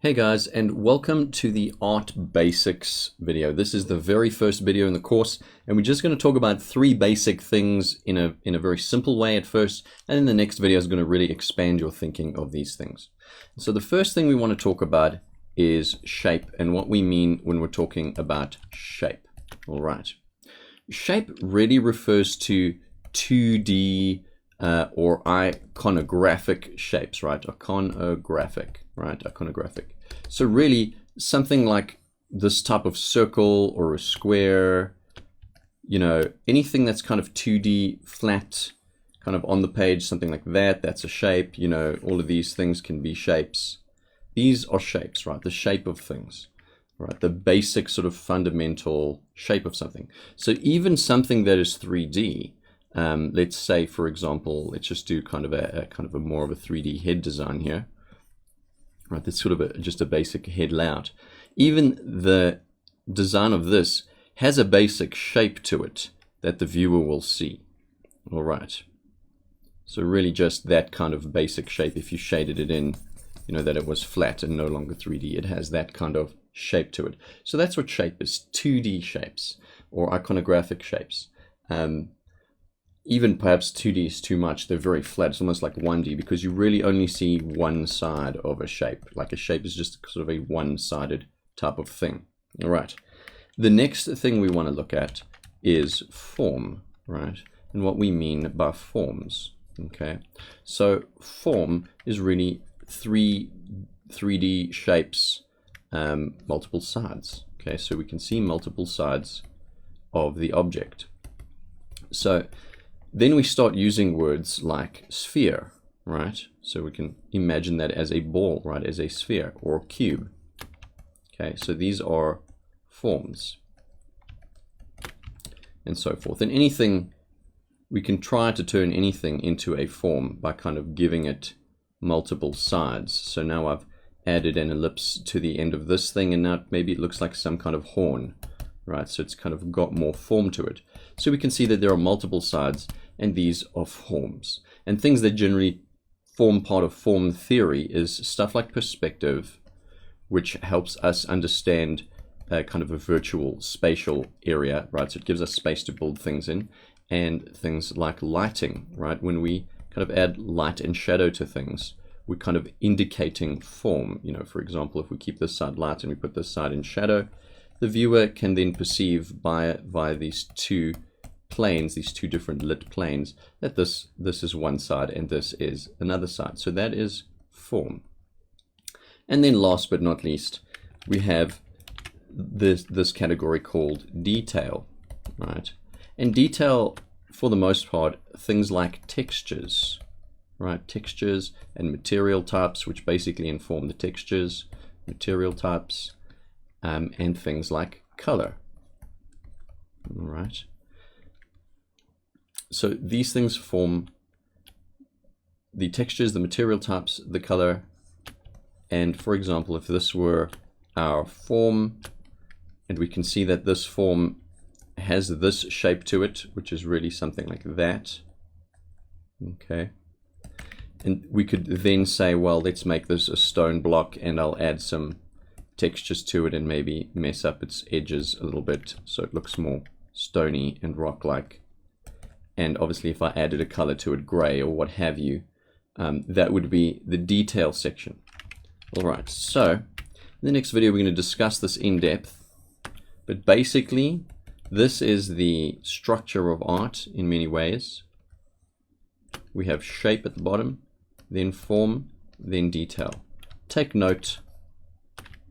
Hey guys, and welcome to the Art Basics video. This is the very first video in the course, and we're just going to talk about three basic things in a very simple way at first, and then the next video is going to really expand your thinking of these things. So the first thing we want to talk about is shape and what we mean when we're talking about shape. All right. Shape really refers to 2D or iconographic shapes, right? Iconographic. So really something like this type of circle or a square, you know, anything that's kind of 2D flat, kind of on the page, something like that, that's a shape. You know, all of these things can be shapes. These are shapes, right? The shape of things, right? The basic sort of fundamental shape of something. So even something that is 3D, let's say, for example, let's just do kind of a more of a 3D head design here. Right, that's sort of just a basic head layout. Even the design of this has a basic shape to it that the viewer will see. All right. So really just that kind of basic shape. If you shaded it in, you know, that it was flat and no longer 3D, it has that kind of shape to it. So that's what shape is, 2D shapes or iconographic shapes. Even perhaps 2D is too much. They're very flat. It's almost like 1D because you really only see one side of a shape. Like a shape is just sort of a one-sided type of thing. All right. The next thing we want to look at is form, right? And what we mean by forms. Okay. So form is really 3D shapes, multiple sides. Okay. So we can see multiple sides of the object. So then we start using words like sphere, right? So we can imagine that as a ball, right? As a sphere or cube. Okay, so these are forms and so forth. And anything, we can try to turn anything into a form by kind of giving it multiple sides. So now I've added an ellipse to the end of this thing, and now maybe it looks like some kind of horn, right? So it's kind of got more form to it. So we can see that there are multiple sides, and these are forms. And things that generally form part of form theory is stuff like perspective, which helps us understand kind of a virtual spatial area, right? So it gives us space to build things in, and things like lighting, right? When we kind of add light and shadow to things, we're kind of indicating form. You know, for example, if we keep this side light and we put this side in shadow, the viewer can then perceive via these two planes, these two different lit planes, that this is one side and this is another side. So that is form. And then last but not least, we have this category called detail, right? And detail, for the most part, things like textures, right? Textures and material types, which basically inform the textures, material types, and things like color. All right. So these things form the textures, the material types, the color. And for example, if this were our form, and we can see that this form has this shape to it, which is really something like that. Okay. And we could then say, well, let's make this a stone block, and I'll add some textures to it and maybe mess up its edges a little bit so it looks more stony and rock-like. And obviously if I added a color to it, gray or what have you, that would be the detail section. All right, so in the next video we're going to discuss this in depth, but basically this is the structure of art in many ways. We have shape at the bottom, then form, then detail. Take note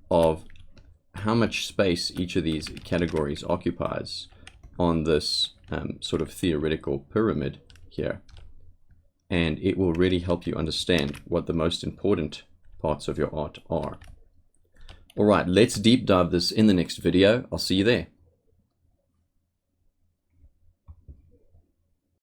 of how much space each of these categories occupies on this sort of theoretical pyramid here, and it will really help you understand what the most important parts of your art are. All right, let's deep dive this in the next video. I'll see you there.